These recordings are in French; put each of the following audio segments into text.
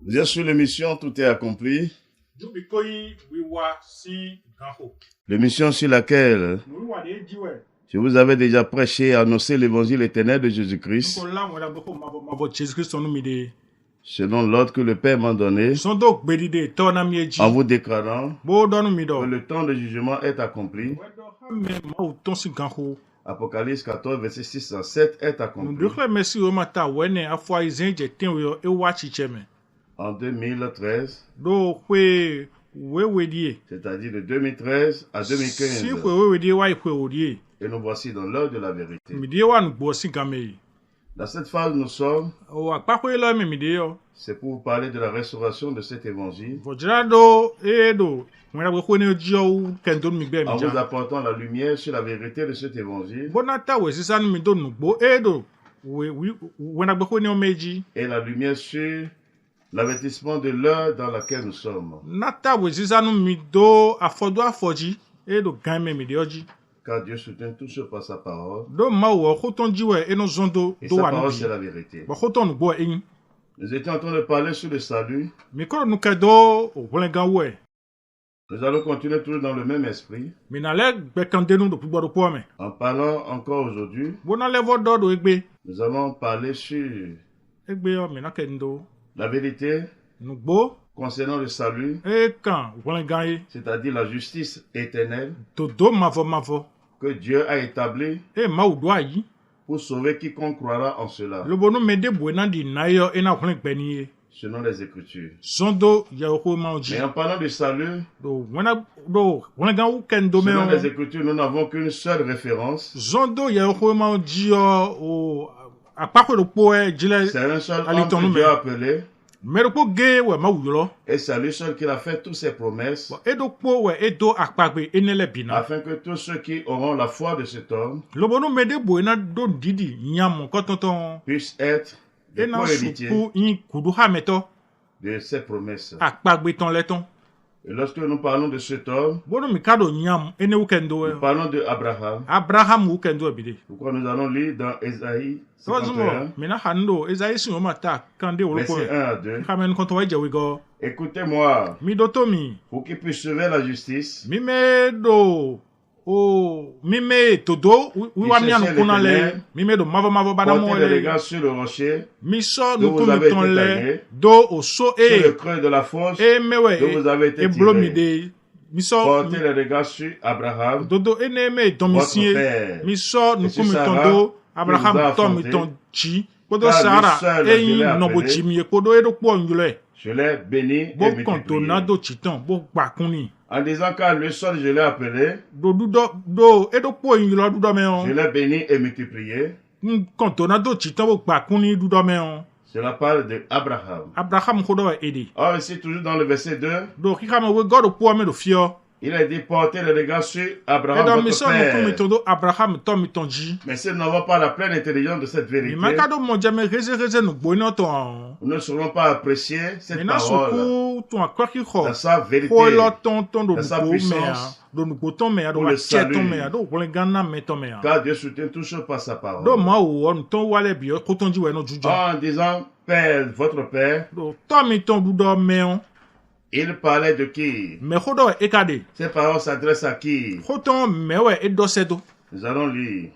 Bien sûr, l'émission Tout est accompli. L'émission sur laquelle je vous avais déjà prêché et annoncé l'évangile éternel de Jésus-Christ, selon l'ordre que le Père m'a donné, en vous déclarant que le temps de jugement est accompli. Apocalypse 14, verset 6 à 7 est accompli. En 2013, c'est-à-dire de 2013 à 2015. Et nous voici dans l'heure de la vérité. Dans cette phase, nous sommes. C'est pour vous parler de la restauration de cet évangile. En vous apportant la lumière sur la vérité de cet évangile. Et la lumière sur l'avertissement de l'heure dans laquelle nous sommes. Car Dieu soutient tout ce par sa parole. Et sa parole, c'est la vérité. Nous étions en train de parler sur le salut. Nous allons continuer toujours dans le même esprit. En parlant encore aujourd'hui, nous allons parler sur la vérité concernant le salut, c'est-à-dire la justice éternelle que Dieu a établie pour sauver quiconque croira en cela, selon les Écritures. Mais en parlant du salut, selon les Écritures, nous n'avons qu'une seule référence. C'est un seul homme que Dieu a appelé. Et c'est lui seul qui a fait toutes ses promesses, afin que tous ceux qui auront la foi de cet homme puissent être des co-héritiers de ses promesses. Et lorsque nous parlons de cet homme, nous parlons de Abraham. Pourquoi nous allons lire dans Ésaïe 51, verset 1 à 2. Écoutez-moi, pour qu'il puisse sauver la justice. Il cherchait l'éternel, portez le regard sur le rocher, d'où vous avez été taillé, sur le creux de la fosse, d'où vous avez été tiré. Portez le regard sur Abraham, votre père, et sur Sarah, qui vous a affronté, car lui seul je l'ai béni et multiplié. En disant qu'à lui seul je l'ai appelé, je l'ai béni et multiplié. Cela parle d'Abraham. Or ici, toujours dans le verset 2, il a dit porter le regard sur Abraham, votre père. Mais si nous n'avons pas la pleine intelligence de cette vérité, nous ne saurons pas apprécier cette parole dans sa vérité, dans sa puissance, pour le salut. Car Dieu soutient tout chose par sa parole. En disant Père, votre Père, il parlait de qui? Ces paroles s'adressent à qui? Nous allons lire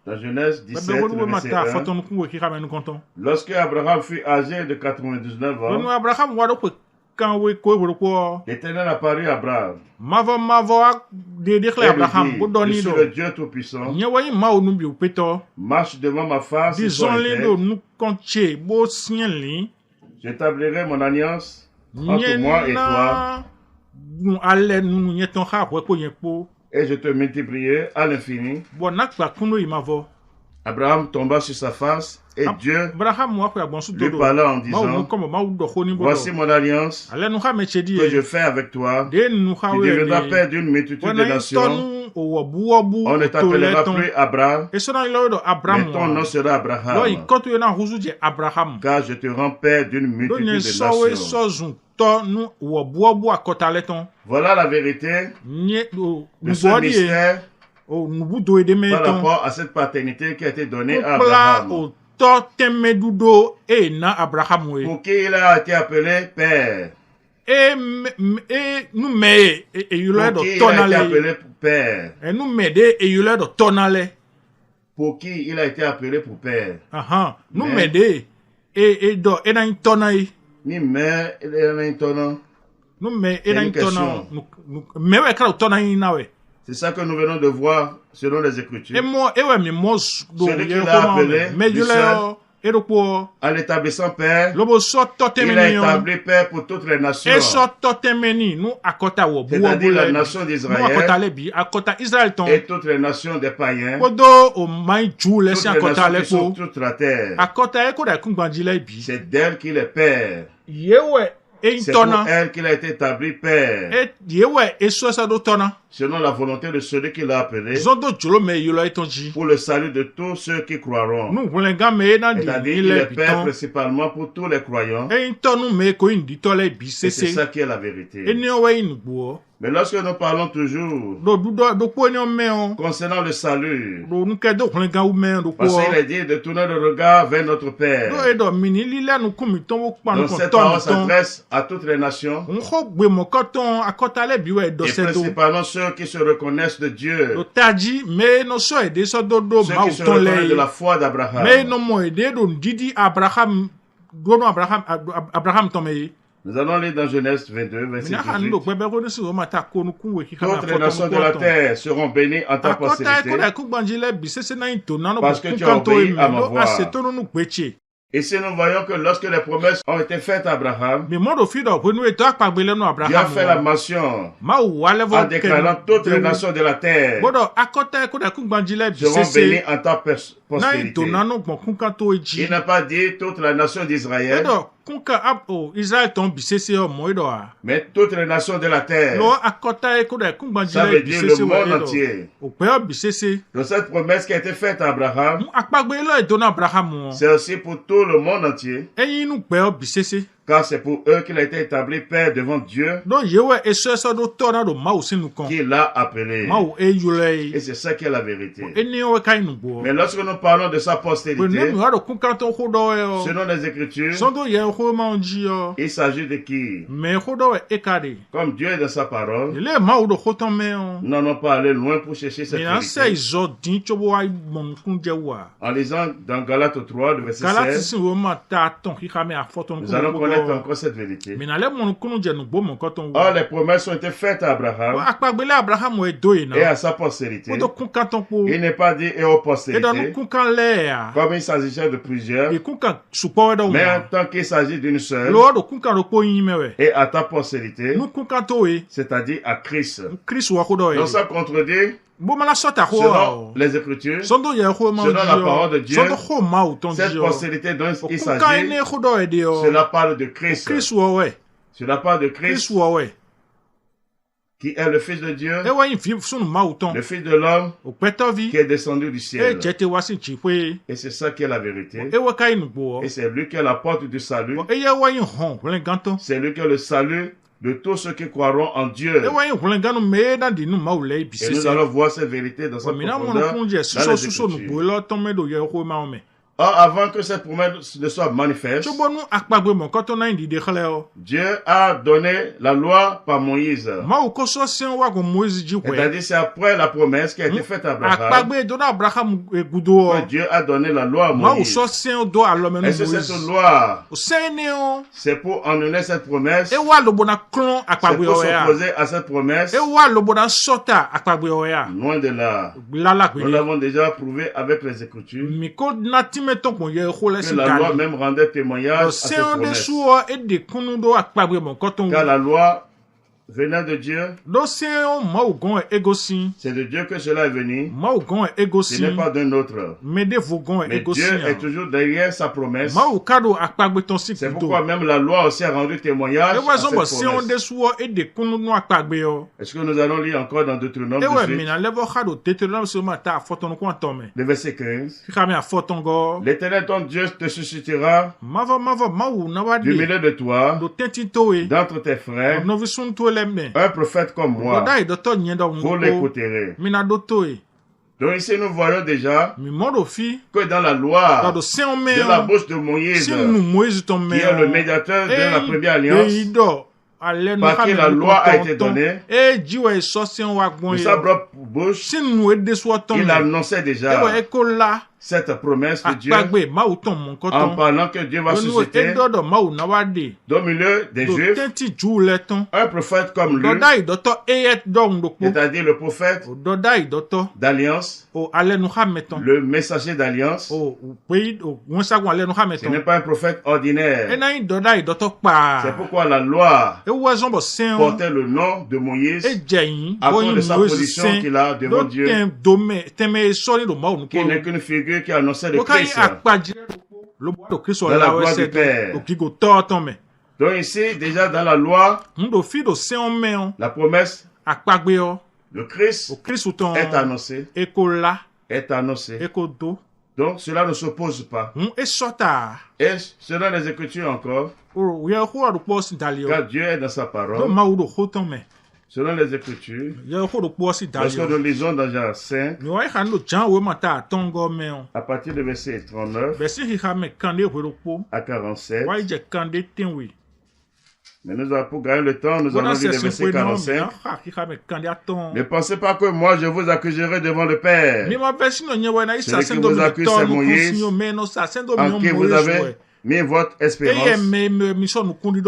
dans Genèse 17, le verset 1. Lorsque Abraham fut âgé de 99 ans, l'Éternel apparut à Abraham. Et lui dit, je suis le Dieu Tout-Puissant. Marche devant ma face et sois intègre. J'établirai mon alliance entre moi et toi, et je te multiplierai à l'infini. Abraham tomba sur sa face, et Dieu lui parla en disant, voici mon alliance que je fais avec toi. Tu deviendras père d'une multitude de nations. On ne t'appellera plus Abraham, mais ton nom sera Abraham, car je te rends père d'une multitude de nations. Voilà la vérité de ce mystère par rapport à cette paternité qui a été donnée à Abraham. Pour qui il a été appelé Père. Pour qui il a été appelé Père. Pour qui il a été appelé pour Père. Ni mère, il a une tonne. C'est ça que nous venons de voir selon les Écritures. Celui qu'il a appelé du seul, en l'établissant Père, il a établi Père pour toutes les nations. C'est-à-dire la nation d'Israël et toutes les nations des païens, toutes les nations qui sont toute la terre. C'est d'elle qu'il est Père. C'est pour elle qu'il a été établi Père. Selon la volonté de celui qui l'a appelé. Pour le salut de tous ceux qui croiront. C'est-à-dire qu'il est Père principalement pour tous les croyants. Et c'est ça qui est la vérité. Mais lorsque nous parlons toujours concernant le salut, parce qu'il est dit de tourner le regard vers notre Père. Donc cette parole s'adresse à toutes les nations, et principalement ceux qui se reconnaissent de Dieu, ceux qui se reconnaissent de la foi d'Abraham. Nous allons lire dans Genèse 22, verset 18. Toutes les nations de la terre seront bénies en ta postérité, parce que tu as obéi à ma voix. Ici, nous voyons que lorsque les promesses ont été faites à Abraham, Dieu a fait la mention en déclarant toutes les nations de la terre seront bénies en ta postérité. Il n'a pas dit toute la nation d'Israël, mais toutes les nations de la terre. Ça veut dire le monde entier. Donc cette promesse qui a été faite à Abraham, c'est aussi pour tout le monde entier. Car c'est pour eux qu'il a été établi Père devant Dieu, qui l'a appelé. Et c'est ça qui est la vérité. Mais lorsque nous parlons de sa postérité, selon les Écritures, il s'agit de qui? Comme Dieu est dans sa parole, nous n'allons pas aller loin pour chercher cette vérité. En lisant dans Galates 3, verset 16, nous allons connaître encore cette vérité. Or, les promesses ont été faites à Abraham et à sa postérité. Il n'est pas dit et aux postérités, comme il s'agissait de plusieurs, mais en tant qu'il s'agit d'une seule, et à ta postérité, c'est-à-dire à Christ. Donc ça contredit, selon les Écritures, selon la parole de Dieu, cette postérité dont il s'agit, cela parle de Christ. Cela parle de Christ, qui est le Fils de Dieu, le Fils de l'homme, qui est descendu du ciel. Et c'est ça qui est la vérité. Et c'est lui qui est la porte du salut. C'est lui qui est le salut de tous ceux qui croiront en Dieu. Et nous allons voir cette vérité dans sa profondeur dans les Écritures. Or, avant que cette promesse ne soit manifeste, Dieu a donné la loi par Moïse. C'est-à-dire, c'est après la promesse qui a été faite à Abraham que Dieu a donné la loi à Moïse. Et cette loi, c'est pour annoncer cette promesse, c'est pour s'opposer à cette promesse. Loin de là. Nous l'avons déjà prouvé avec les Écritures, que la loi même rendait témoignage à cette promesse. Car la loi venant de Dieu, c'est de Dieu que cela est venu, ce n'est pas d'un autre. Mais Dieu est toujours derrière sa promesse. C'est pourquoi même la loi aussi a rendu témoignage à cette promesse. Est-ce que nous allons lire encore dans Deutéronome 18, le verset 15? L'Éternel ton Dieu te suscitera du milieu de toi, d'entre tes frères, un prophète comme moi, vous l'écouterez. Donc ici nous voyons déjà que dans la loi de la bouche de Moïse, qui est le médiateur de la première alliance, par qui la loi a été donnée, de sa propre bouche, il annonçait déjà cette promesse de Dieu en parlant que Dieu va susciter au milieu des Juifs un prophète comme lui, c'est-à-dire le prophète d'alliance, le messager d'alliance. Ce n'est pas un prophète ordinaire. C'est pourquoi la loi portait le nom de Moïse à cause de sa position qu'il a devant Dieu, qui n'est qu'une figure qui annonçait le Christ dans la gloire du Père. Donc ici, déjà dans la loi, la promesse, le Christ est annoncé. Donc cela ne s'oppose pas. Et selon les Écritures encore, car Dieu est dans sa parole, selon les Écritures, lorsque nous lisons dans Jean 5, à partir du verset 39 à 47, mais nous avons, pour gagner le temps, nous allons lire le verset 45. Ne pensez pas que moi je vous accuserai devant le Père. Celui qui vous accuse, c'est Moïse, en qui vous avez mis votre espérance.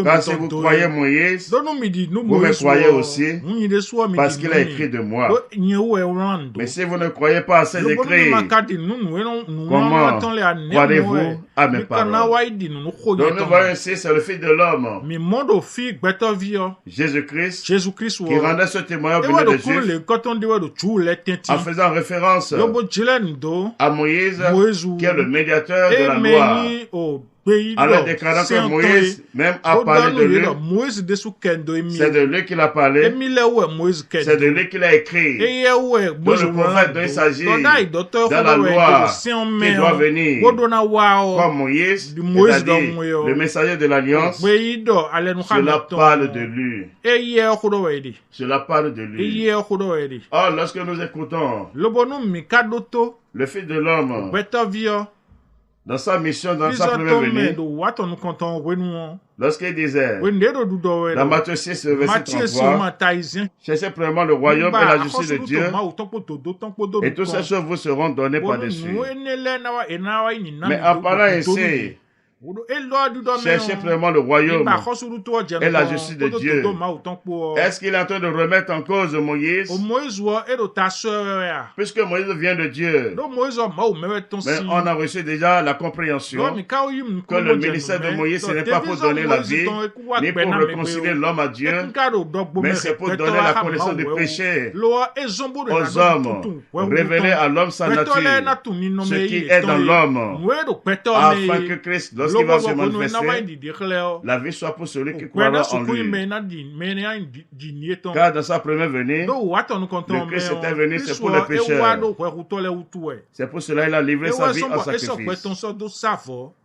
Car si vous croyez Moïse, vous me croyez aussi, parce qu'il a écrit de moi. Mais si vous ne croyez pas à ces écrits, comment croirez-vous à mes paroles? Donc nous voyons ici, c'est le Fils de l'homme, Jésus-Christ, qui rendait ce témoignage au milieu des Juifs, en faisant référence à Moïse, qui est le médiateur de la loi. Alors déclarant que Moïse même a parlé de lui, c'est de lui qu'il a parlé, c'est de lui qu'il a écrit. Donc le prophète dont il s'agit dans la loi qui doit venir comme Moïse, c'est-à-dire le messager de l'alliance, cela parle de lui. Cela parle de lui. Or, lorsque nous écoutons le Fils de l'homme, dans sa mission, dans sa première venue, lorsqu'il disait, dans Matthieu 6, verset 33, cherchez premièrement le royaume et la justice de Dieu, et toutes ces choses vous seront données par-dessus. Mais en parlant ainsi, cherchez vraiment le royaume et la justice de Dieu. Est-ce qu'il est en train de remettre en cause Moïse? Puisque Moïse vient de Dieu, mais on a reçu déjà la compréhension que le ministère de Moïse, ce n'est pas pour donner la vie, ni pour réconcilier l'homme à Dieu, mais c'est pour donner la connaissance du péché aux hommes, révéler à l'homme sa nature, ce qui est dans l'homme, afin que Christ, lorsqu'il va se manifester, la vie soit pour celui qui croira en lui. Car dans sa première venue, le Christ était venu, c'est pour les pécheurs. C'est pour cela qu'il a livré sa vie en sacrifice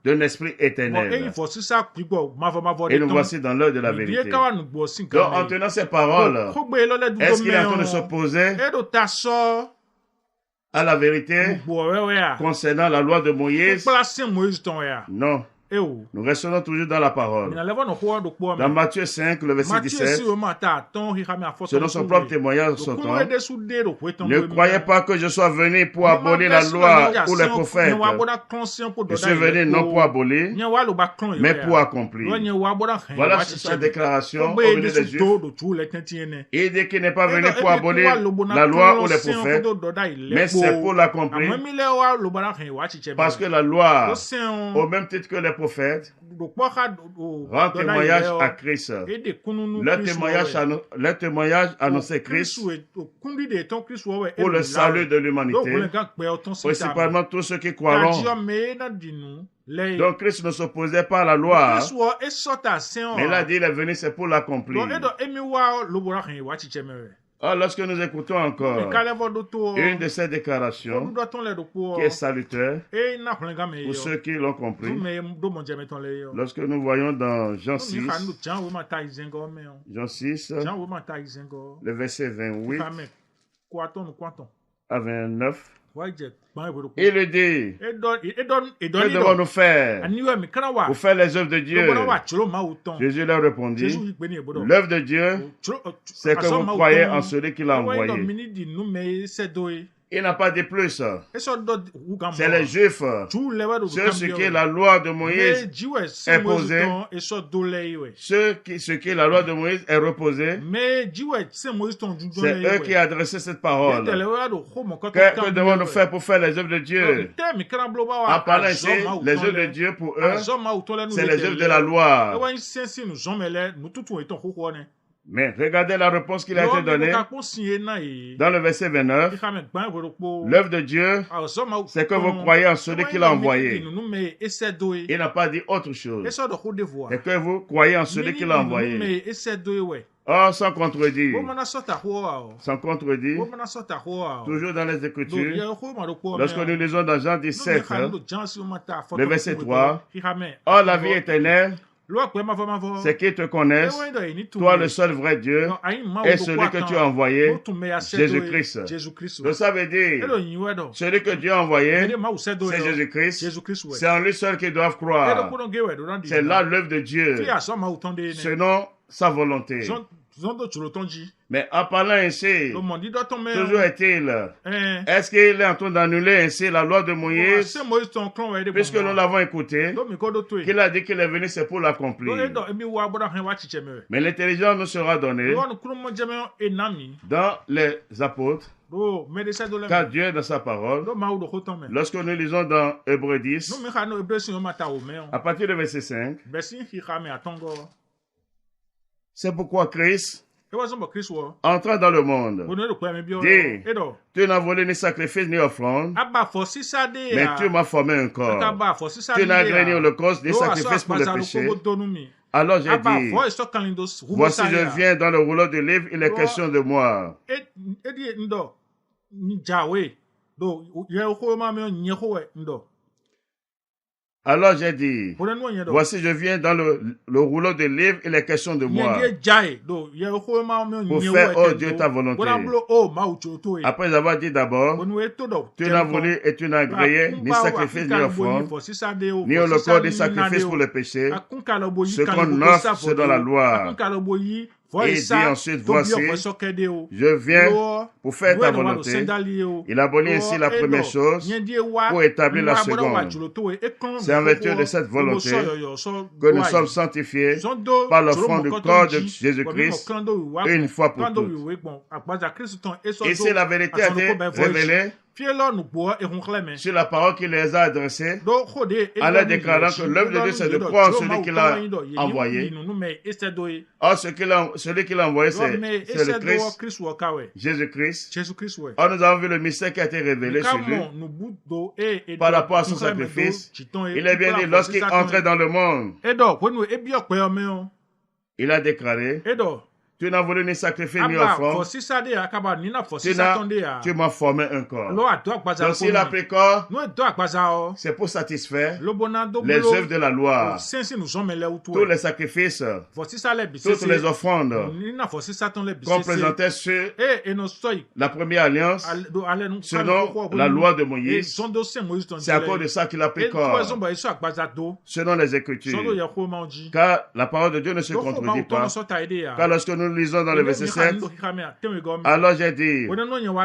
d'un esprit éternel. Et nous voici dans l'heure de la vérité. Donc en tenant ces paroles, est-ce qu'il est en train de s'opposer à la vérité concernant la loi de Moïse? Non. Nous restons toujours dans la parole. Dans Matthieu 5, le verset 17, selon son propre témoignage, ne croyez pas que je sois venu pour abolir la loi ou les prophètes. Je suis venu non pour abolir, mais pour accomplir. Voilà sa déclaration au milieu des Juifs. Il dit qu'il n'est pas venu pour abolir la loi ou les prophètes, mais c'est pour l'accomplir. Parce que la loi, au même titre que les prophètes, rend témoignage à Christ. Le témoignage annonçait Christ pour le salut de l'humanité, principalement tous ceux qui croiront. Donc Christ ne s'opposait pas à la loi, mais il a dit il est venu, c'est pour l'accomplir. Alors, lorsque nous écoutons encore une de ces déclarations qui est salutaire pour ceux qui l'ont compris, lorsque nous voyons dans Jean 6, le verset 28 à 29. Il lui dit, que devons-nous faire pour faire les œuvres de Dieu? Jésus leur répondit, l'œuvre de Dieu, c'est que vous croyez en celui qui l'a envoyé. Il n'a pas dit plus. C'est les Juifs. Ce qui est la loi de Moïse est posée. Ce qui est la loi de Moïse est reposée. C'est eux qui ont adressé cette parole. Que devons-nous faire pour faire les œuvres de Dieu? En parlant ici, les œuvres de Dieu pour eux, c'est les œuvres de la loi. Mais regardez la réponse qu'il a été donnée dans le verset 29. L'œuvre de Dieu, c'est que vous croyez en celui qui l'a envoyé. Il n'a pas dit autre chose. C'est que vous croyez en celui qui l'a envoyé. Or, sans contredire, toujours dans les Écritures, lorsque nous lisons dans Jean 17, le verset 3, or la vie éternelle, c'est qu'ils te connaissent, toi le seul vrai Dieu, et celui que tu as envoyé, Jésus-Christ. Donc ça veut dire, celui que Dieu a envoyé, c'est Jésus-Christ. C'est en lui seul qu'ils doivent croire. C'est là l'œuvre de Dieu, selon sa volonté. Mais en parlant ainsi, toujours est-il, est-ce qu'il est en train d'annuler ainsi la loi de Moïse, puisque nous l'avons écouté, qu'il a dit qu'il est venu, c'est pour l'accomplir. Mais l'intelligence nous sera donnée dans les apôtres, car Dieu est dans sa parole. Lorsque nous lisons dans Hébreux 10, à partir du verset 5, c'est pourquoi Christ, entrant dans le monde, dit, tu n'as volé ni sacrifice ni offrande, mais tu m'as formé un corps. Tu n'as agréé ni holocauste ni sacrifice pour le péché. Alors j'ai dit, voici je viens dans le rouleau du livre, il est question de moi. Alors j'ai dit, voici je viens dans le rouleau de livre, il est question de moi, pour faire, oh Dieu, ta volonté. Après avoir dit d'abord, tu n'as voulu et tu n'as agréé ni sacrifice ni offrande, ni holocauste ni sacrifice pour le péché, ce qu'on offre selon la loi. Et il dit ensuite, voici, je viens pour faire ta volonté. Il abolit ainsi la première chose pour établir la seconde. C'est en vertu de cette volonté que nous sommes sanctifiés par l'offrande du corps de Jésus-Christ une fois pour toutes. Ici, la vérité a été révélée sur la parole qu'il les a adressée, en leur déclarant que l'œuvre de Dieu, c'est de croire en celui qu'il a envoyé. Or, celui qu'il a envoyé, c'est le Christ, Jésus-Christ. Or, nous avons vu le mystère qui a été révélé sur lui par rapport à son sacrifice. Il est bien dit, lorsqu'il entrait dans le monde, il a déclaré, tu n'as voulu ni sacrifier ni offrande. Tu m'as formé un corps. Donc s'il a pris corps, c'est pour satisfaire les œuvres de la loi. Tous les sacrifices, toutes les offrandes qu'on présentait sur la première alliance, selon la loi de Moïse, c'est à cause de ça qu'il a pris corps, selon les Écritures. Car la parole de Dieu ne se contredit pas. Car lorsque nous lisons dans le verset 7, alors j'ai dit,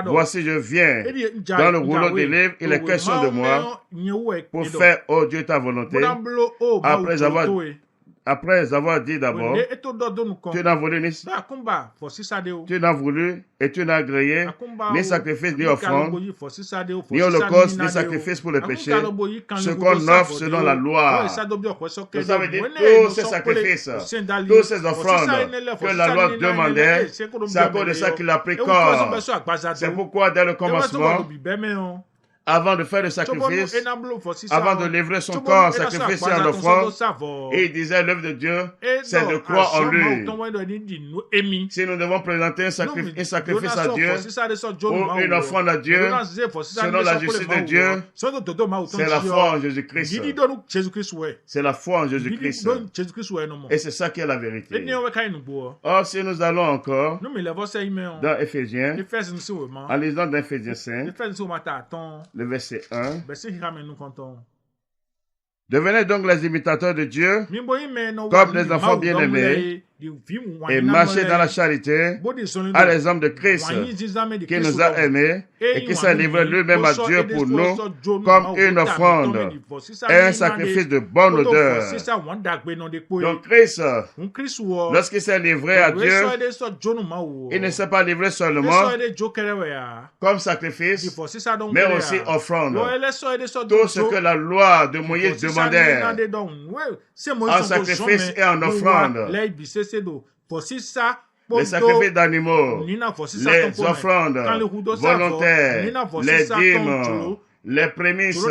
voici je viens dans le rouleau des livres, il est question de moi pour faire, oh Dieu, ta volonté. Après avoir dit d'abord, tu n'as voulu et tu n'as agréé ni sacrifice ni offrande, ni holocauste ni sacrifice pour le péché, ce qu'on offre selon la loi. Que ça veut dire tous ces sacrifices, tous ces offrandes que la loi demandait, c'est à cause de ça qu'il a pris corps. C'est pourquoi dès le commencement, avant de faire le sacrifice, avant de livrer son corps sacrifice en offrande, et il disait l'œuvre de Dieu, c'est de croire en lui. Si nous devons présenter un sacrifice à Dieu, ou une offrande à Dieu, selon la justice de Dieu, c'est la foi en Jésus-Christ. C'est la foi en Jésus-Christ. Et c'est ça qui est la vérité. Or, si nous allons encore dans Éphésiens, en lisant dans Éphésiens 5, le verset 1, devenez donc les imitateurs de Dieu, comme les enfants bien-aimés, et marchez dans la charité à l'exemple de Christ, qui nous a aimés et qui s'est livré lui-même à Dieu pour nous comme une offrande et un sacrifice de bonne odeur. Donc Christ, lorsqu'il s'est livré à Dieu, il ne s'est pas livré seulement comme sacrifice, mais aussi offrande. Tout ce que la loi de Moïse demandait en sacrifice et en offrande, les sacrifices d'animaux, les offrandes volontaires, les dîmes, les prémices,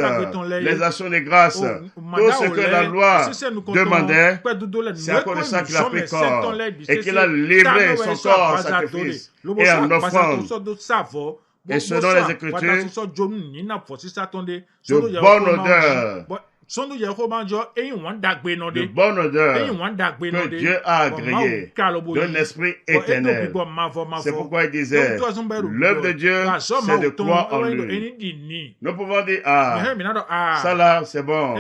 les actions de grâce, tout ce que la loi demandait, c'est à cause de ça qu'il a pris corps et qu'il a livré son corps en sacrifice et en offrande. Et selon les Écritures, de bonne odeur, de bonne odeur que Dieu a agréé d'un esprit éternel. C'est pourquoi il disait, l'œuvre de Dieu, c'est de croire en lui. Nous pouvons dire, ça là, c'est bon.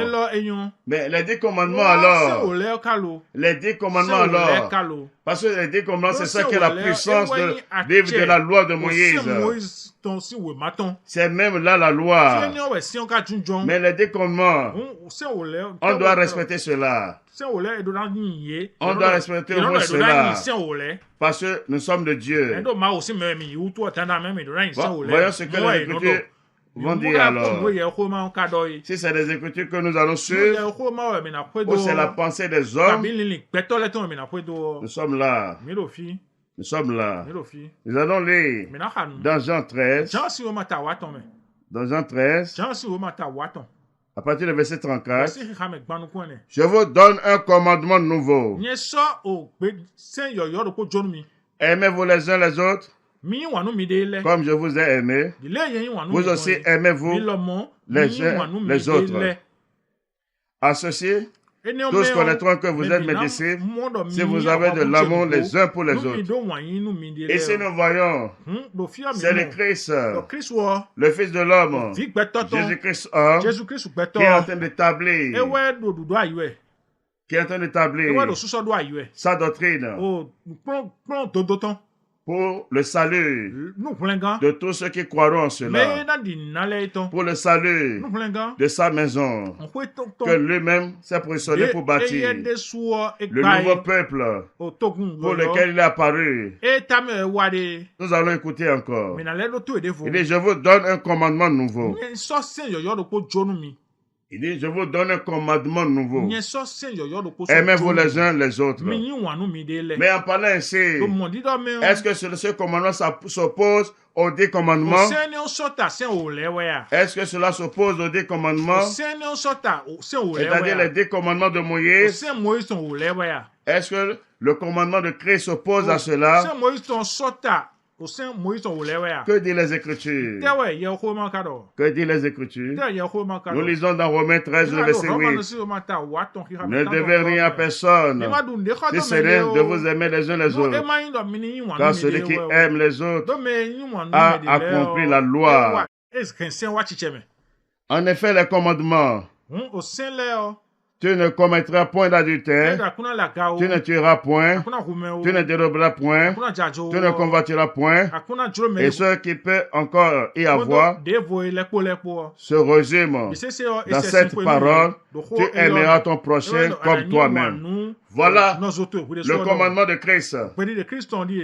Mais les 10 commandements alors, les 10 commandements alors, parce que les 10 commandements, c'est ça qui est la puissance de vivre de la loi de Moïse. C'est même là la loi. Mais les 10 commandements, on doit respecter cela. On doit respecter au moins cela. Parce que nous sommes de Dieu. Voyons ce que les Écritures vont dire alors. Si c'est des Écritures que nous allons suivre, ou c'est la pensée des hommes, nous sommes là. Nous sommes là. Nous allons lire dans Jean 13. Dans Jean 13, à partir du verset 34, je vous donne un commandement nouveau. Aimez-vous les uns les autres, comme je vous ai aimé. Vous aussi aimez-vous les uns les autres. À ceci, tous connaîtront que vous êtes mes disciples si vous avez de l'amour les uns pour les autres. Et si nous voyons, c'est le Christ, le Fils de l'homme, Jésus-Christ, qui est en train d'établir, sa doctrine pour le salut de tous ceux qui croiront en cela, pour le salut de sa maison, que lui-même s'est positionné pour bâtir, le nouveau peuple pour lequel il est apparu. Nous allons écouter encore. Il dit, je vous donne un commandement nouveau. Il dit, je vous donne un commandement nouveau. Aimez-vous les uns les autres. Mais en parlant ainsi, est-ce que ce commandement s'oppose aux 10 commandements? Est-ce que cela s'oppose aux 10 commandements? C'est-à-dire les 10 commandements de Moïse? Est-ce que le commandement de Christ s'oppose à cela? Que dit les Écritures? Que dit les Écritures? Nous lisons dans Romains 13, le verset 8. Ne devez rien à personne, si ce n'est de vous aimer les uns les autres. Car celui qui aime les autres a accompli la loi. En effet, les commandements: tu ne commettras point d'adultère, tu ne tueras point, tu ne déroberas point, tu ne convoiteras point. Et ce qui peut encore y avoir se résume dans cette parole: tu aimeras ton prochain comme toi-même. Voilà le commandement de Christ.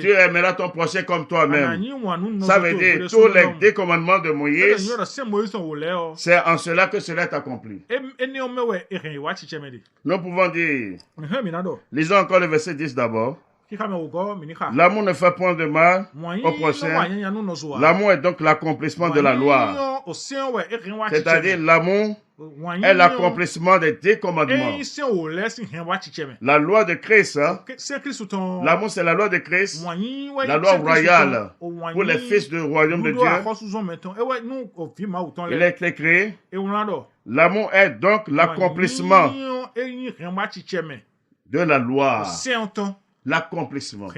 Tu aimeras ton prochain comme toi-même. Ça veut dire tous les 10 commandements de Moïse, c'est en cela que cela est accompli. Nous pouvons dire, lisons encore le verset 10 d'abord. L'amour ne fait point de mal au prochain. L'amour est donc l'accomplissement de la loi. C'est-à-dire l'amour est l'accomplissement des 10 commandements. La loi de Christ, l'amour c'est la loi de Christ, la loi royale pour les fils du royaume de Dieu. Il est écrit, l'amour est donc l'accomplissement de la loi. L'accomplissement.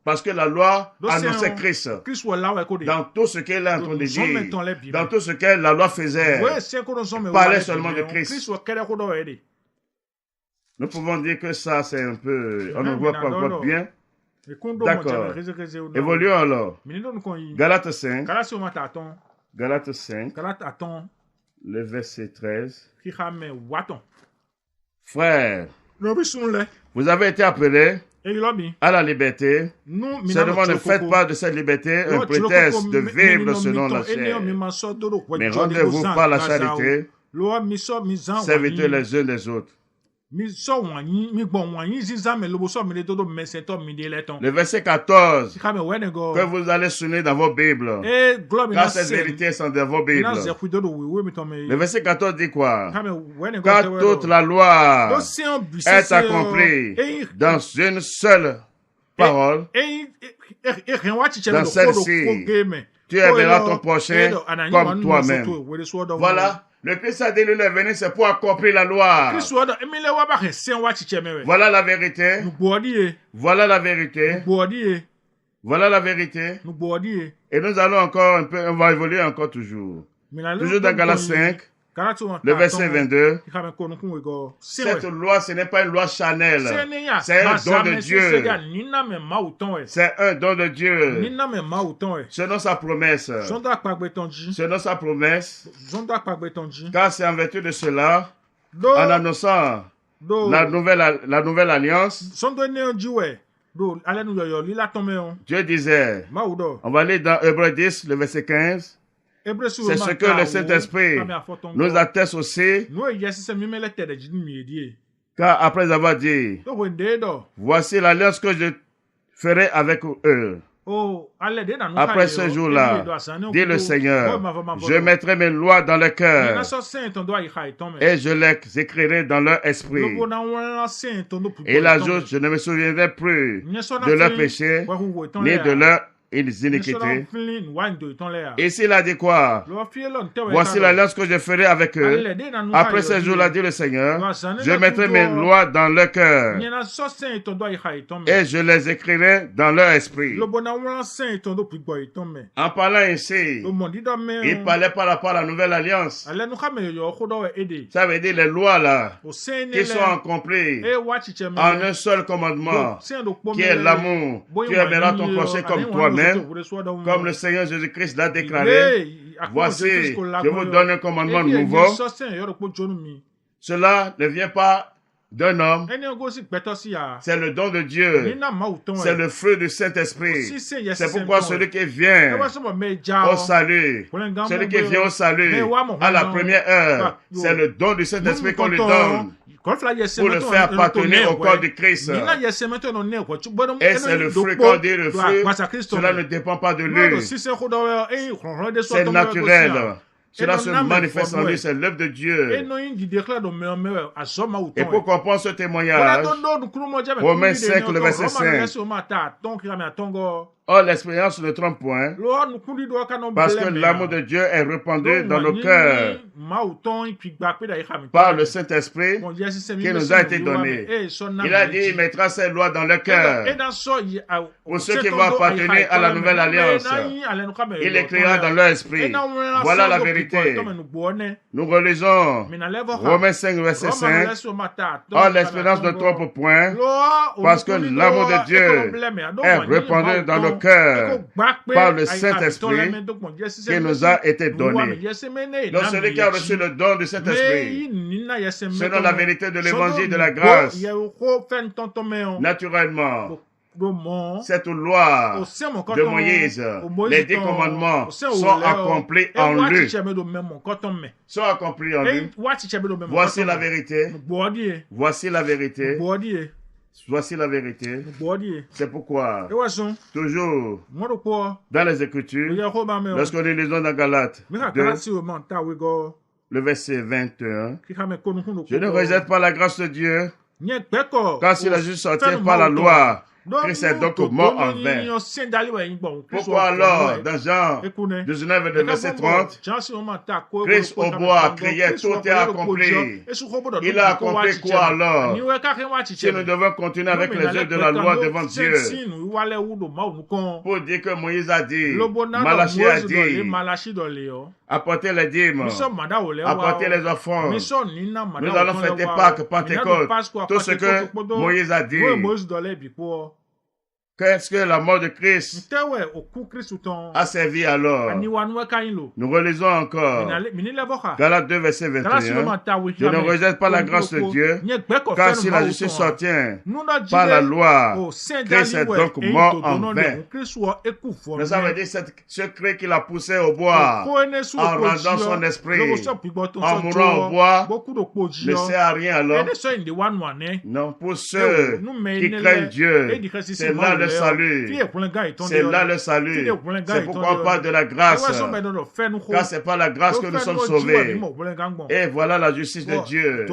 Parce que la loi annonçait Christ dans tout ce qu'elle est en train de dire, dans tout ce que la loi faisait, parlait seulement de Christ. Nous pouvons dire que ça c'est un peu, on ne voit pas encore bien. D'accord. Évoluons alors. Galates 5. Galates 5. Le verset 13. Frères, vous avez été appelés à la liberté. Seulement ne faites pas de cette liberté un prétexte de vivre selon la chair. Mais rendez-vous par la charité, servitez les uns des autres. Le verset 14 que vous allez sonner dans vos Bibles, car ces vérités sont dans vos Bibles. Le verset 14 dit quoi? Car toute la loi est accomplie dans une seule parole. Dans celle-ci, tu aimeras ton prochain comme toi-même. Voilà. Le Christ a dit, lui, il est venu, c'est pour accomplir la loi. Voilà la vérité. Voilà la vérité. Voilà la vérité. Et nous allons encore un peu, on va évoluer encore toujours. Toujours dans Galates 5, le verset 22. Cette loi, ce n'est pas une loi charnelle. C'est un don de Dieu. C'est un don de Dieu. Selon sa promesse. Selon sa promesse. Car c'est en vertu de cela, en annonçant la nouvelle alliance, Dieu disait, on va aller dans Hébreux 10, le verset 15. C'est ce que le Saint-Esprit nous atteste aussi. Car après avoir dit, voici l'alliance que je ferai avec eux. Après ce jour-là, dit le Seigneur, je mettrai mes lois dans leur cœur et je les écrirai dans leur esprit. Et il ajoute, je ne me souviendrai plus de leurs péchés ni de leurs iniquités. Et s'il a dit quoi? Voici l'alliance que je ferai avec eux. Après ce jour-là, dit le Seigneur, je mettrai mes lois dans leur cœur et je les écrirai dans leur esprit. En parlant ainsi, il parlait par rapport à la nouvelle alliance. Ça veut dire les lois là, qui sont accomplies en un seul commandement, qui est l'amour. Tu aimeras ton prochain comme toi-même. Comme le Seigneur Jésus-Christ l'a déclaré, voici, je vous donne un commandement nouveau. Cela ne vient pas d'un homme, c'est le don de Dieu, c'est le fruit du Saint-Esprit. C'est pourquoi celui qui vient au salut, celui qui vient au salut à la première heure, c'est le don du Saint-Esprit qu'on lui donne. Pour le faire appartenir au corps du Christ. Et c'est le fruit, quand on dit le fruit, cela ne dépend pas de lui. C'est naturel. Cela se manifeste en lui, c'est l'œuvre de Dieu. Et pour comprendre ce témoignage, Romains 5, le verset 5. Or, l'expérience ne trompe point, parce que l'amour de Dieu est répandu dans nos cœurs par le Saint-Esprit qui nous a été donné. Il a dit, il mettra ses lois dans le cœur. Pour ceux qui vont appartenir à la nouvelle alliance, il écrira dans leur esprit. Voilà la vérité. Nous relisons Romains 5, verset 5. Or, l'expérience ne trompe point, parce que l'amour de Dieu est répandu dans nos cœur par le Saint-Esprit qui nous a été donné. Donc celui qui a reçu le don du Saint-Esprit, selon la vérité de l'évangile de la grâce, naturellement, cette loi de Moïse, les 10 commandements sont accomplis en lui. Sont accomplis en lui. Voici la vérité. Voici la vérité. Voici la vérité. C'est pourquoi, toujours, dans les Écritures, lorsque nous lisons dans Galates 2, le verset 21, je ne rejette pas la grâce de Dieu, car si la justice sortait par la loi, Christ est donc mort en vain. Pourquoi alors, dans Jean 19, verset 30, Christ au bois criait, tout est accompli. Il a accompli quoi alors? Si nous devons continuer avec les œuvres de la loi devant Dieu, pour dire que Moïse a dit, Malachie a dit, apportez les dîmes, apportez les offrandes, nous allons fêter Pâques, Pentecôte, tout ce que Moïse a dit. Qu'est-ce que la mort de Christ a servi alors? Nous relisons encore Galates 2, verset 21. Je ne rejette pas la grâce de Dieu, car si la justice s'obtient par la loi, Christ est donc mort en vain. Mais ça veut dire ce Christ qui l'a poussé au bois, en rendant son esprit, en mourant au bois, ne sert à rien alors. Non, pour ceux qui craignent Dieu, c'est là le salut. C'est là le salut. C'est pourquoi on parle de la grâce. Car c'est par la grâce que nous sommes sauvés. Et voilà la justice de Dieu.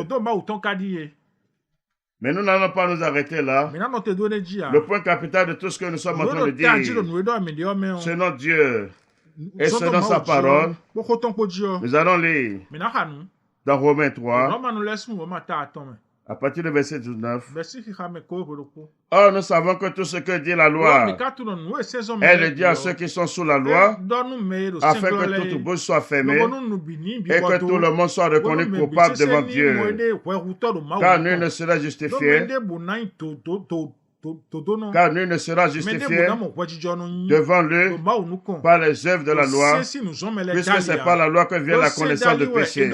Mais nous n'allons pas nous arrêter là. Le point capital de tout ce que nous sommes en train de dire, c'est notre Dieu. Et selon sa parole, nous allons lire dans Romains 3, à partir du verset 19. Or, nous savons que tout ce que dit la loi, elle le dit à ceux qui sont sous la loi, afin que toute bouche soit fermée et que tout le monde soit reconnu coupable devant Dieu. Car nul ne sera justifié. Car nul ne sera justifié devant lui par les œuvres de la loi, puisque c'est par la loi que vient la connaissance du péché.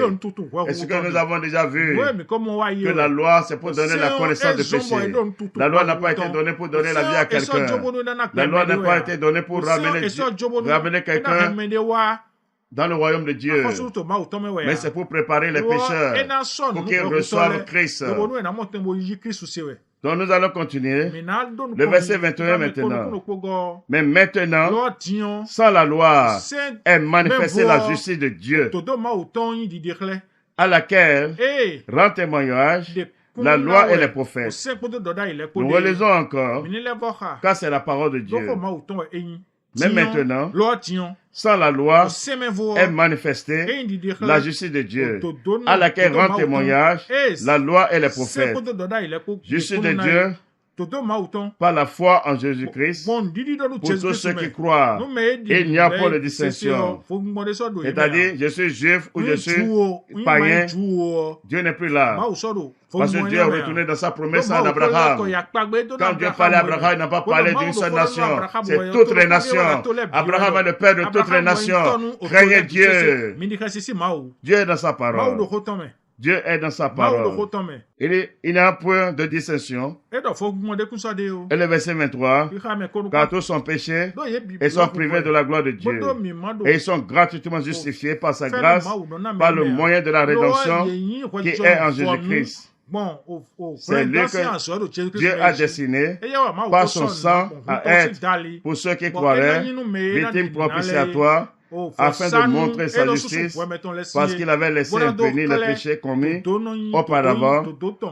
Est-ce que nous avons déjà vu que la loi, c'est pour donner la connaissance du péché? La loi n'a pas été donnée pour donner la vie à quelqu'un. La loi n'a pas été donnée pour ramener quelqu'un dans le royaume de Dieu. Mais c'est pour préparer les pécheurs, pour qu'ils reçoivent Christ. Donc nous allons continuer. Le verset 21 maintenant. Mais maintenant, sans la loi, est manifestée la justice de Dieu, à laquelle rend témoignage la loi et les prophètes. Nous relisons encore, car c'est la parole de Dieu. Mais maintenant, sans la loi, est manifestée la justice de Dieu, à laquelle rend témoignage la loi et les prophètes. Justice de Dieu par la foi en Jésus-Christ, pour tous ceux qui croient, il n'y a pas de distinction. C'est-à-dire, je suis juif ou je suis païen, Dieu n'est plus là. Parce que Dieu est retourné dans sa promesse à Abraham. Quand Dieu parlait à Abraham, il n'a pas parlé d'une seule nation. C'est toutes les nations. Abraham est le père de toutes les nations. Craignez Dieu. Dieu est dans sa parole. Dieu est dans sa parole. Il y a un point de distinction. Et le verset 23, car tous sont péchés et sont privés de la gloire de Dieu. Et ils sont gratuitement justifiés par sa grâce, par le moyen de la rédemption qui est en Jésus-Christ. C'est lui que Dieu a destiné par son sang à être, pour ceux qui croiraient, victime propitiatoire, afin de montrer sa justice, parce qu'il avait laissé impuni les péchés commis auparavant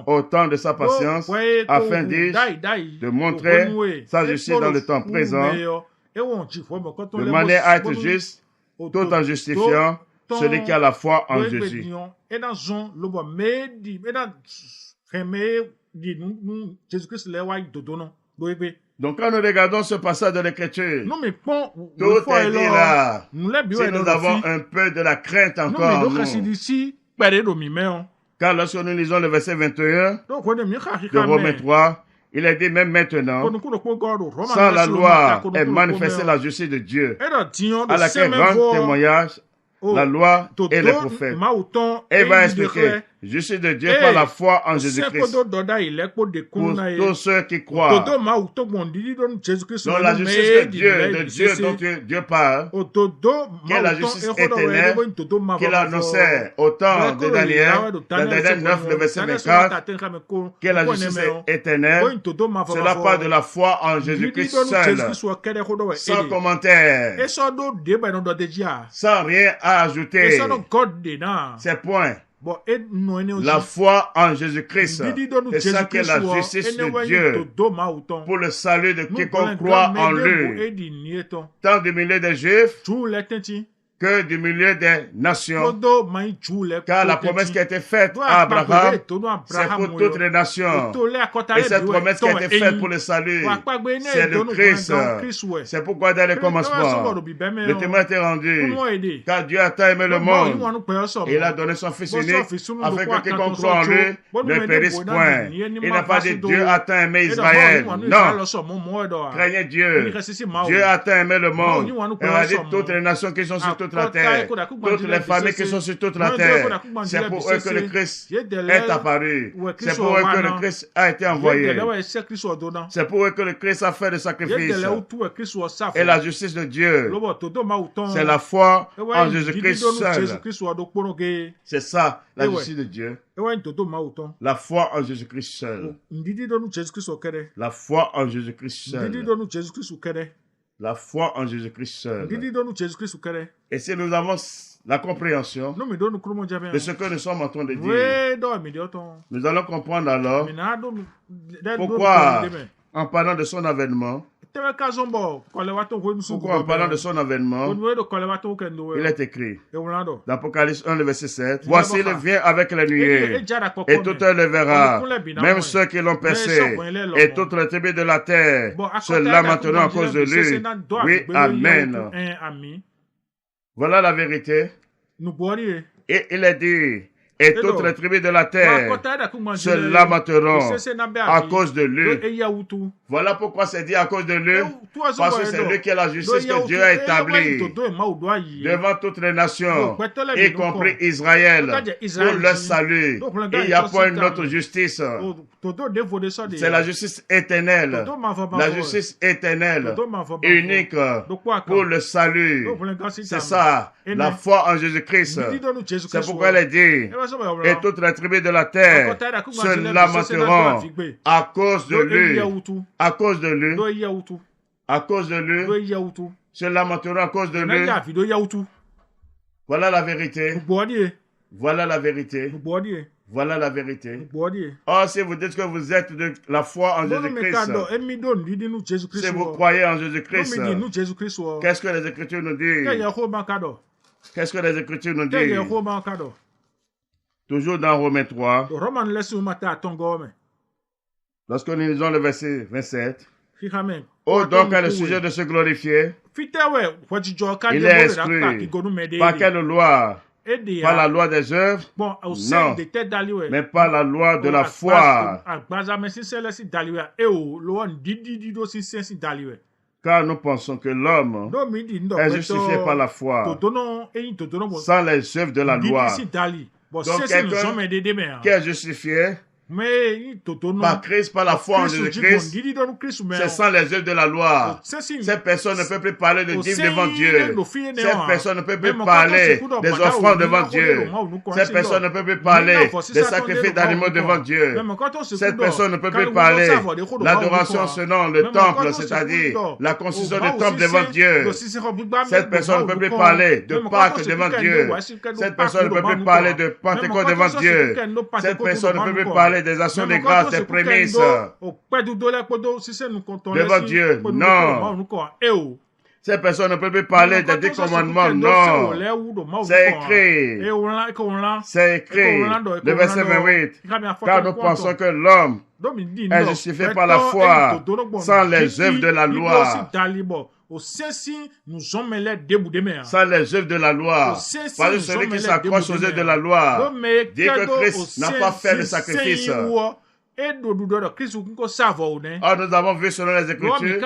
au temps de sa patience, afin de montrer sa justice dans le temps présent, de manière à être juste, tout en justifiant celui qui a la foi en Jésus. Donc quand nous regardons ce passage de l'Écriture, tout est dit là. Si nous avons un peu de la crainte encore, car lorsque nous lisons le verset 21 de Romains 3, il est dit même maintenant, sans la loi est manifestée la justice de Dieu, à laquelle rend témoignage la loi et les prophètes. Et il va expliquer, Justice de Dieu par la foi en Jésus-Christ. Pour tous ceux qui croient. Donc la justice de Dieu dont Dieu parle, qui est la justice éternelle, qu'il annonçait au temps de Daniel, dans Daniel 9, le verset 24, qui est la justice éternelle. Cela parle de la foi en Jésus-Christ seul, sans commentaire, sans rien à ajouter. C'est point. La foi en Jésus-Christ, c'est ça qui est la justice de Dieu pour le salut de quiconque croit en lui, tant du milieu des Juifs que du milieu des nations, car la promesse qui a été faite à Abraham, c'est pour toutes les nations. Et cette promesse qui a été faite pour le salut, c'est le Christ. C'est pourquoi dans les commencements, le témoin était rendu, car Dieu a tant aimé le monde, et il a donné son Fils unique, afin que quiconque croit en lui ne périsse point. Il n'a pas dit Dieu a tant aimé Israël. Non. Craignez Dieu. Dieu a tant aimé le monde. Et on a dit toutes les nations qui sont sur toute la terre, toutes les familles qui sont sur toute la terre, c'est pour eux que le Christ est apparu, c'est pour eux que le Christ a été envoyé, c'est pour eux que le Christ a fait le sacrifice. Et la justice de Dieu, c'est la foi en Jésus-Christ seul. C'est ça la justice de Dieu, la foi en Jésus-Christ seul, la foi en Jésus-Christ seul, la foi en Jésus-Christ seul. Et si nous avons la compréhension de ce que nous sommes en train de dire, nous allons comprendre alors pourquoi, en parlant de son avènement, pourquoi en parlant de son avènement, il est écrit dans Apocalypse 1, le verset 7, « Voici, il vient avec les nuées, et tout œil le verra, même ceux qui l'ont percé, et toutes les tribus de la terre se lamenteront à cause de lui. » Oui, Amen. Voilà la vérité. Et il est dit, et toutes les tribus de la terre se lamenteront à cause de lui. Voilà pourquoi c'est dit à cause de lui, parce que c'est lui qui est la justice que Dieu a établie devant toutes les nations, y compris Israël, pour leur salut. Il n'y a pas une autre justice. C'est la justice éternelle, la justice éternelle, unique pour le salut. C'est ça, la foi en Jésus-Christ. C'est pourquoi elle est dit, et toutes les tribus de la terre se lamenteront à cause de lui. À cause de lui. À cause de lui. Se lamenteront à cause de lui. Voilà la vérité. Voilà la vérité. Voilà la vérité. Or, si vous dites que vous êtes de la foi en Jésus-Christ, si vous croyez en Jésus-Christ, qu'est-ce que les Écritures nous disent? Qu'est-ce que les Écritures nous disent? Toujours dans Romains 3, lorsque nous lisons le verset 27, oh, donc à le sujet de se glorifier, il est exclu. Par quelle loi? Pas la loi des œuvres? Non, mais pas la loi de la foi. Car nous pensons que l'homme est justifié par la foi, sans les œuvres de la loi. Donc quelqu'un qui est justifié par Christ, par la foi en Jésus-Christ, c'est sans les œuvres de la loi. Cette personne ne peut plus parler de dîmes devant Dieu. Cette personne ne peut plus parler des offrandes devant Dieu. Cette personne ne peut plus parler des sacrifices d'animaux devant Dieu. Cette personne ne peut plus parler l'adoration selon le temple, c'est-à-dire la construction du temple devant Dieu. Cette personne ne peut plus parler de Pâques devant Dieu. Cette personne ne peut plus parler de Pentecôte devant Dieu. Cette personne ne peut plus parler des actions de grâce, des prémices devant Dieu. Non. Cette personne ne peut plus parler des 10 commandements. Non. C'est écrit. C'est écrit. Le verset 28. Car nous pensons que l'homme est justifié par la foi, sans les œuvres de la loi. Sans les œuvres de la loi. Parce que celui qui s'accroche aux œuvres de la loi dit que Christ n'a pas fait le sacrifice. Or, nous avons vu selon les Écritures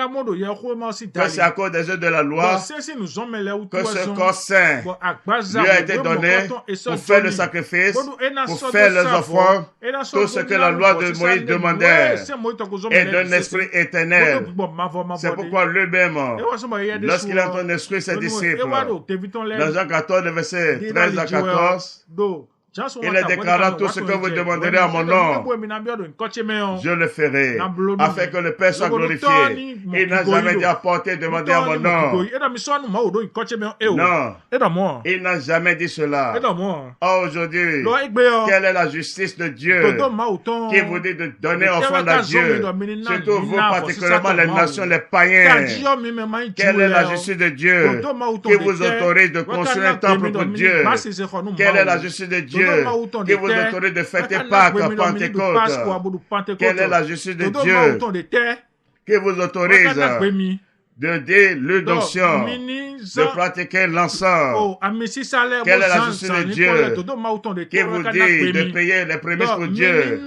que c'est à cause des œuvres de la loi que ce corps saint lui a été donné pour faire le sacrifice, pour faire les offrandes, tout ce que la loi de Moïse demandait, et d'un esprit éternel. C'est pourquoi lui-même, lorsqu'il est en train d'instruire ses disciples, dans Jean 14, verset 13 à 14, il déclara tout ce que vous demanderez à mon nom, je le ferai, afin que le Père soit glorifié. Il n'a jamais dit apporter, demander à mon nom. Non, il n'a jamais dit cela. Or, aujourd'hui, quelle est la justice de Dieu qui vous dit de donner offrande à Dieu, surtout vous, particulièrement les nations, les païens? Quelle est la justice de Dieu qui vous autorise de construire un temple pour Dieu? Quelle est la justice de Dieu qui vous autorise de fêter Pâques, Pentecôte? Quelle est la justice de Dieu qui vous autorise de dire l'onction, de pratiquer l'encens? Quelle est la justice de Dieu qui vous dit de payer les prémices pour Dieu?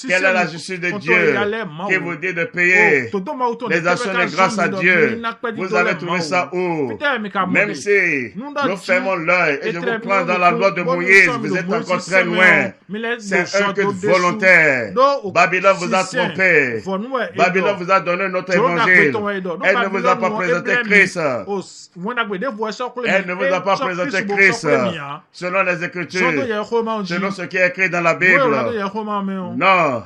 Quelle est la justice de Dieu qui vous dit de payer les actions de grâce à Dieu? Vous allez trouver ça où? Même si nous fermons l'œil et je vous prends dans la loi de Moïse, vous êtes encore très loin. C'est un culte volontaire. Babylone vous a trompé. Babylone vous a donné notre évangile. Elle ne vous a pas présenté Christ. Elle ne vous a pas présenté Christ selon les Écritures, selon ce qui est écrit dans la Bible. Non.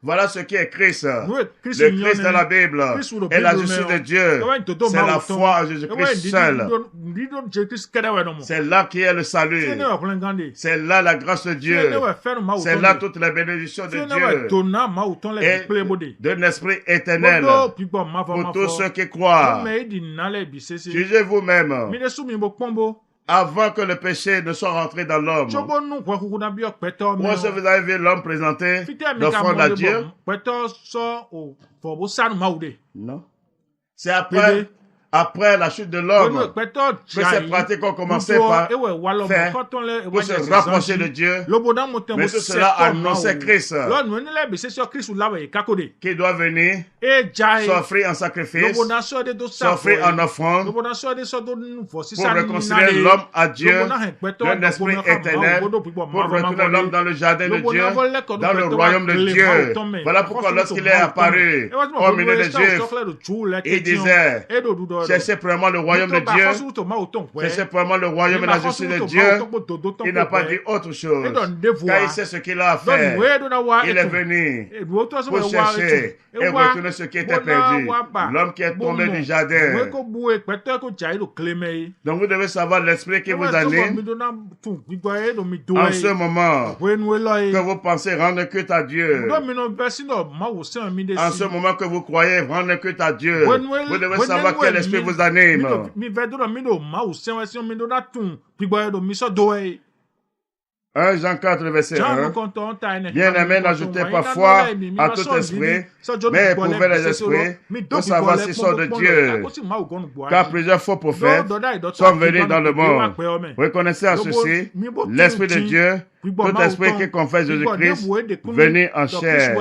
Voilà ce qui est Christ. Le Christ de la Bible est la justice de Dieu. C'est la foi en Jésus-Christ seul. C'est là qui est le salut. C'est là la grâce de Dieu. C'est là toutes les bénédictions de Dieu. Et d'un esprit éternel pour tous ceux qui croient. Jugez vous-même. Avant que le péché ne soit rentré dans l'homme. Moi, si vous avez vu l'homme présenter l'offrande à Dieu, non. C'est après la chute de l'homme que ces pratiques ont commencé par faire pour se rapprocher de Dieu. Mais tout cela annonçait Christ qui doit venir s'offrir en sacrifice, s'offrir en offrande pour réconcilier l'homme à Dieu d'un esprit éternel, pour retourner l'homme dans le jardin de Dieu, dans le royaume de Dieu. Voilà pourquoi lorsqu'il est apparu au milieu des Juifs, il disait: cherchez premièrement le royaume de Dieu. Cherchez premièrement le royaume et la justice de Dieu. Il n'a pas dit autre chose. Car il sait ce qu'il a à faire. Il est venu pour chercher et retourner ce qui était perdu. L'homme qui est tombé du jardin. Donc vous devez savoir l'esprit qui vous anime. En ce moment que vous pensez rendre culte à Dieu. En ce moment que vous croyez rendre culte à Dieu. Vous devez savoir quel esprit vous anime. 1 Jean 4, verset 1. Bien-aimés, n'ajoutez pas foi à tout esprit, mais éprouvez les esprits pour savoir s'ils sont de Dieu. Car plusieurs faux prophètes sont venus dans le monde. Reconnaissez à ceci l'Esprit de Dieu. Tout esprit qui confesse Jésus-Christ venu en chair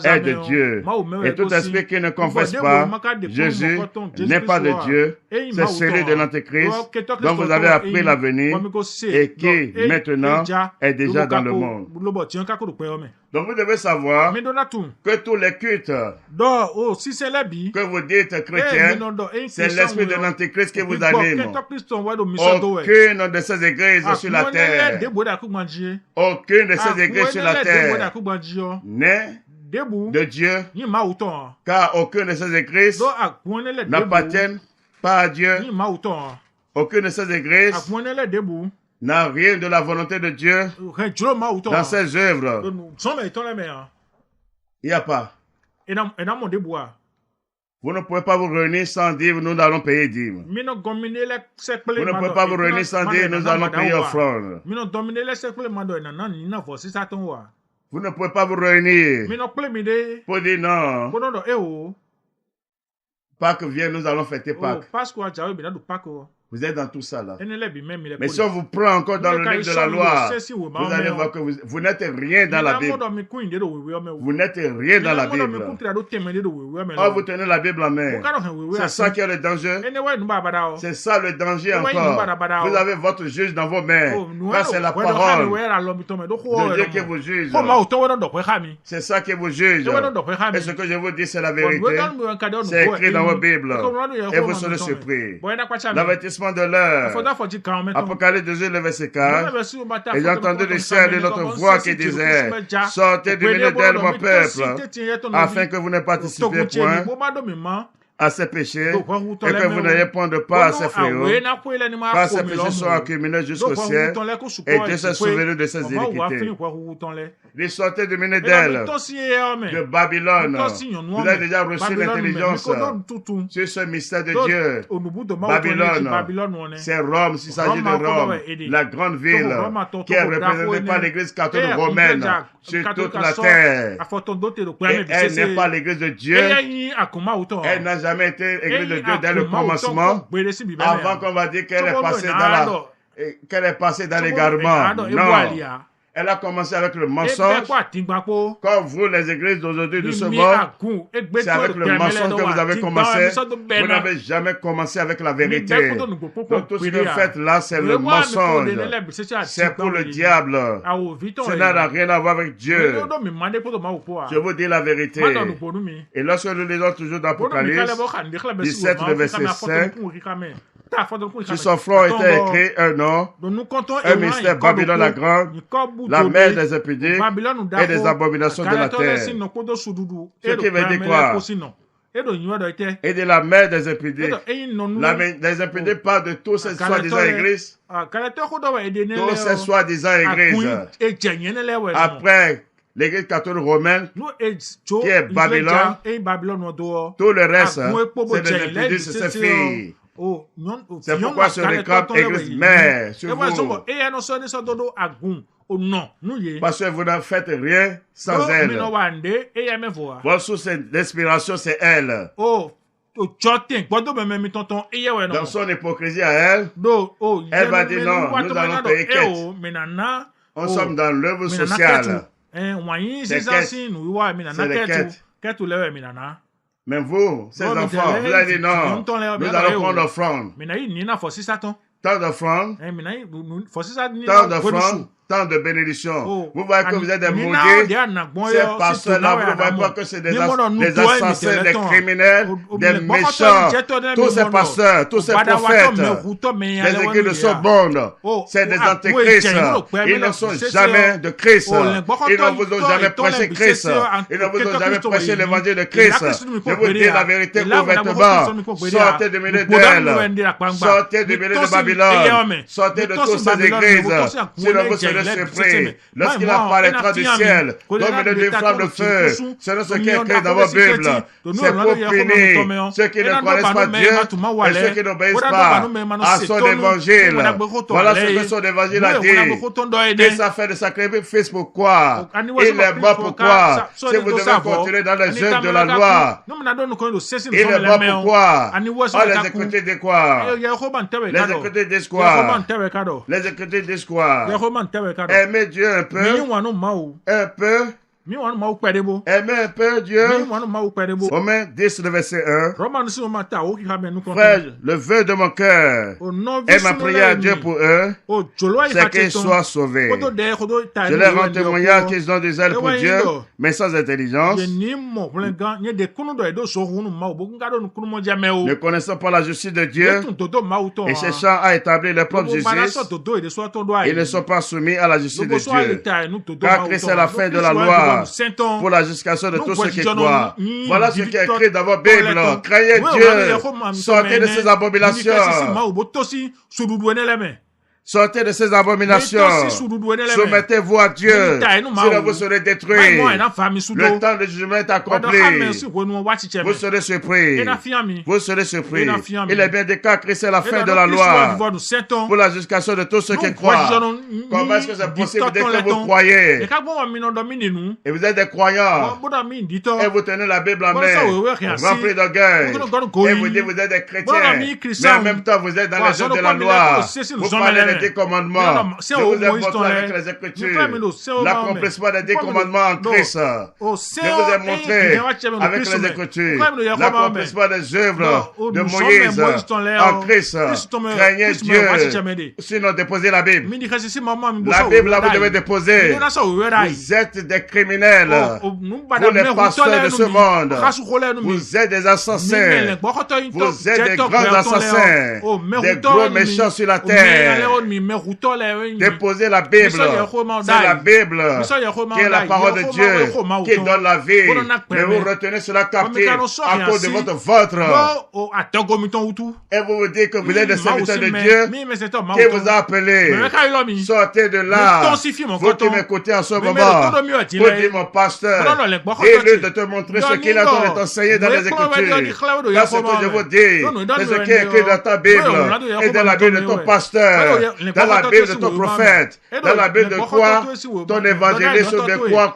est de Dieu. Et tout esprit qui ne confesse pas Jésus n'est pas de Dieu. C'est celui de l'Antéchrist dont vous avez appris la venue et qui maintenant est déjà dans le monde. Donc vous devez savoir que tous les cultes que vous dites chrétiens, c'est l'esprit de l'Antéchrist qui vous anime. Aucune de ces églises sur la terre, aucune de ces églises sur la terre n'est de Dieu, car aucune de ces églises n'appartiennent pas à Dieu. Aucune de ces églises n'a rien de la volonté de Dieu dans ses œuvres. Il n'y a pas. Vous ne pouvez pas vous réunir sans dire nous allons payer dîmes. Vous ne pouvez pas vous réunir sans dire nous allons payer offrande. Vous ne pouvez pas vous réunir pour dire non. Pâques vient, nous allons fêter Pâques. Vous êtes dans tout ça là. Mais si on vous prend encore dans le livre de la loi, vous allez voir que vous n'êtes rien dans la Bible. Vous n'êtes rien dans la Bible. Oh, vous tenez la Bible en main. C'est ça qui est le danger. C'est ça le danger encore. Vous avez votre juge dans vos mains. Là, c'est la parole de Dieu qui vous juge. C'est ça qui vous juge. Et ce que je vous dis, c'est la vérité. C'est écrit dans vos Bibles. Et vous serez surpris. L'avertissement de l'heure. Apocalypse 2, le verset 4. Et j'ai entendu le ciel de notre voix qui disait: sortez du milieu d'elle, mon peuple, afin que vous ne participiez point à ses péchés et que vous n'ayez point de part à ses fléaux, car ses péchés sont accumulés jusqu'au ciel et Dieu s'est souvenu de ses iniquités. Les sortez du milieu d'elle, de Babylone. Vous avez déjà reçu l'intelligence sur ce mystère de Dieu. Babylone, c'est Rome, s'il s'agit de Rome, la grande ville qui est représentée par l'église catholique romaine sur toute la terre. Et elle n'est pas l'église de Dieu. Elle n'a jamais été église de Dieu dès le commencement, avant qu'on va dire qu'elle est passée dans l'égarement. Non. Elle a commencé avec le mensonge. Comme vous, les églises d'aujourd'hui de ce monde, c'est avec le mensonge que vous avez commencé. Vous n'avez jamais commencé avec la vérité. Donc tout ce que vous faites là, c'est le mensonge. C'est pour le diable. Cela n'a rien à voir avec Dieu. Je vous dis la vérité. Et lorsque nous lisons toujours dans Apocalypse 17, le verset 5, sur son front était écrit un nom, un mystère, Babylone la grande, la mère des impudiques et des abominations de la terre. Ce qui veut dire quoi? Et de la mère des impudiques. Les impudiques parlent de tous ces soi-disant églises. Tous ces soi-disant églises. Après l'église catholique romaine, qui est Babylone, tout le reste, c'est des impudiques, c'est ses filles. C'est pourquoi ce réclame église mère sur vous. Parce que vous n'en faites rien sans elle. Votre source d'inspiration, c'est elle. Dans son hypocrisie à elle, elle va dire non, nous allons payer quête. On sommes dans l'œuvre sociale. C'est les quêtes. Mais vous, ces enfants, vous avez dit non, nous allons prendre l'offrande. Tant d'offrandes, tant de bénédictions. Vous voyez que vous êtes des maudits. Ces pasteurs-là, vous ne voyez pas que c'est des assassins, des criminels, des méchants. Tous ces pasteurs, tous ces prophètes, les églises de ce monde, c'est des antéchrists. Ils ne sont jamais de Christ. Ils ne vous ont jamais prêché Christ. Ils ne vous ont jamais prêché l'évangile de Christ. Je vous dis la vérité ouvertement. Sortez du milieu d'elle. Sortez du milieu de Babylone. Sortez de toutes ces églises. Sinon vous serez surpris. Lorsqu'il apparaîtra du ciel, comme une flamme de feu, selon ce qui est écrit dans vos Bibles, c'est pour punir ceux qui ne connaissent pas Dieu et ceux qui n'obéissent pas à son évangile. Voilà ce que son évangile a dit. Et ça fait de sacrifice pourquoi? Il est mort pourquoi? Si vous devez continuer dans les œuvres de la loi, il est mort pourquoi? Oh, les Écritures disent quoi? Les Écritures disent quoi? Les Écritures disent quoi? Aimez Dieu un peu. Un peu. Aimez un peu Dieu. Romains 10, le verset 1. Frère, le vœu de mon cœur et ma prière à Dieu pour eux, c'est qu'ils soient sauvés. Je leur rends témoignage qu'ils ont des ailes pour Dieu, mais sans intelligence. Ne connaissant pas la justice de Dieu et cherchant à établir leur propre justice, ils ne sont pas soumis à la justice de Dieu. Car Christ est la fin de la loi pour la justification de tous ceux qui croient. Voilà ce qui est écrit dans vos Bibles. Craignez Dieu, sortez de ces abominations. Sortez de ces abominations. Soumettez-vous à Dieu. Sinon vous serez détruits. Le temps de jugement est accompli. Vous serez surpris. Vous serez surpris. Il est bien des cas, Christ est la fin de la loi pour la justification de tous ceux qui croient. Comment est-ce que c'est possible dès que vous croyez? Et vous êtes des croyants. Et vous tenez la Bible en main, remplie d'orgueil. Et vous dites vous êtes des chrétiens. Mais en même temps, vous êtes dans les œuvres de la loi. Vous parlez des 10 commandements. Je vous ai montré avec les Écritures l'accomplissement des 10 commandements en Christ. Je vous ai montré avec les Écritures l'accomplissement des œuvres de Moïse en Christ. Craignez Dieu. Sinon, déposez la Bible. La Bible, là, vous devez déposer. Vous êtes des criminels. Vous n'êtes pas pasteurs de ce monde. Vous êtes des assassins. Vous êtes des grands assassins. Des gros méchants sur la terre. Déposez la Bible. C'est la Bible qui est la parole de Dieu, qui donne la vie. Mais vous retenez cela captif à cause de votre ventre. Et vous vous dites que vous êtes des serviteurs de Dieu qui vous a appelé. Sortez de là. Vous qui m'écoutez en ce moment. Vous dites mon pasteur, dis-lui de te montrer ce qu'il a de t'enseigner dans les Écritures. Dans ce que je vous dis, c'est ce qui est écrit dans ta Bible et dans la Bible de ton pasteur, dans la Bible de ton prophète, dans la Bible de quoi? Ton évangéliste ou de quoi?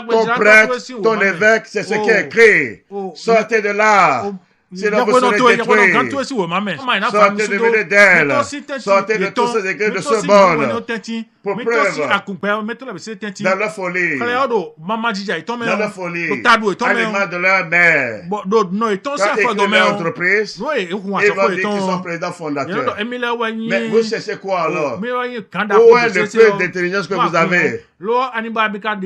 Ton prêtre, ton évêque, c'est ce qui est écrit. Sortez de là. Sinon vous serez détruits. Sortez de d'elle. Sortez de tous ces écrits de ce monde. Pour preuve. Dans leur folie. Dans leur folie. À l'image de leur mère. Quand ils créent leur entreprise, ils vont dire qu'ils sont présidents fondateurs. Mais vous cherchez quoi alors? Où est le peu d'intelligence que vous avez?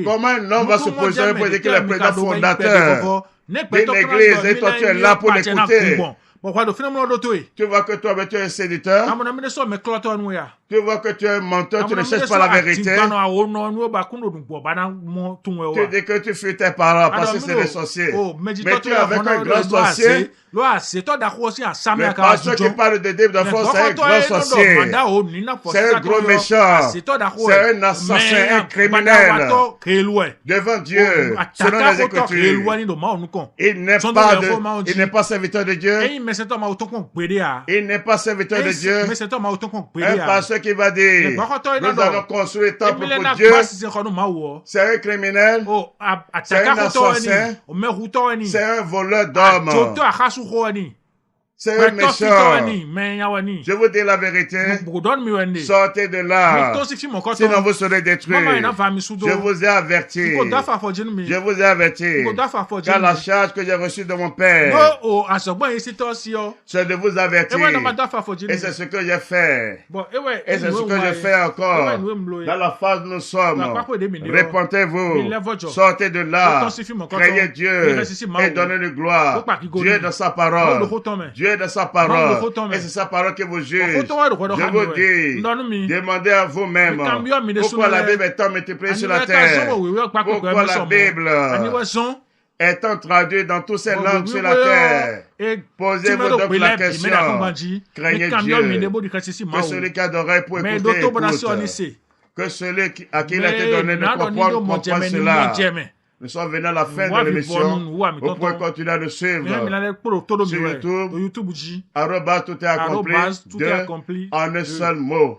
Comment un homme va se positionner pour dire qu'il est président fondateur d'une église et toi tu es là pour l'écouter? Tu vois que toi tu es un séducteur. Tu vois que tu es un menteur, tu ne cherches pas la vérité. Tu dis que tu fuis tes parents parce que c'est des sorciers. Mais tu es avec un grand sorcier. Mais pasteur qui parle de Dieu d'enfant, c'est un grand sorcier. C'est un gros méchant. C'est un assassin, un criminel. Devant Dieu, selon les Écritures. Il n'est pas serviteur de Dieu. Il n'est pas serviteur de Dieu. Un pasteur qui va dire, nous allons construire un temple pour Dieu. C'est un criminel. C'est un assassin. C'est un voleur d'hommes. C'est un méchant. Je vous dis la vérité. Sortez de là. Sinon vous serez détruits. Je vous ai averti. Je vous ai averti. Car la charge que j'ai reçue de mon Père, c'est de vous avertir. Et c'est ce que j'ai fait. Et c'est ce que je fais encore. Dans la phase où nous sommes. Répentez-vous. Sortez de là. Craignez Dieu. Et donnez-lui gloire. Dieu dans sa parole. Dieu de sa parole. Et c'est sa parole qui vous juge. Je vous dis, demandez à vous-même pourquoi la Bible est tant multipliée sur la terre. Pourquoi la Bible étant traduite dans toutes ces langues sur la terre. Posez-vous donc la question. Craignez Dieu. Que celui qui a d'oreilles pour écouter, écoute. Que celui à qui il a été donné de comprendre cela. Nous sommes venus à la fin de l'émission. Vous pouvez continuer à le suivre sur YouTube. Arrobas, tout est accompli. En un seul mot.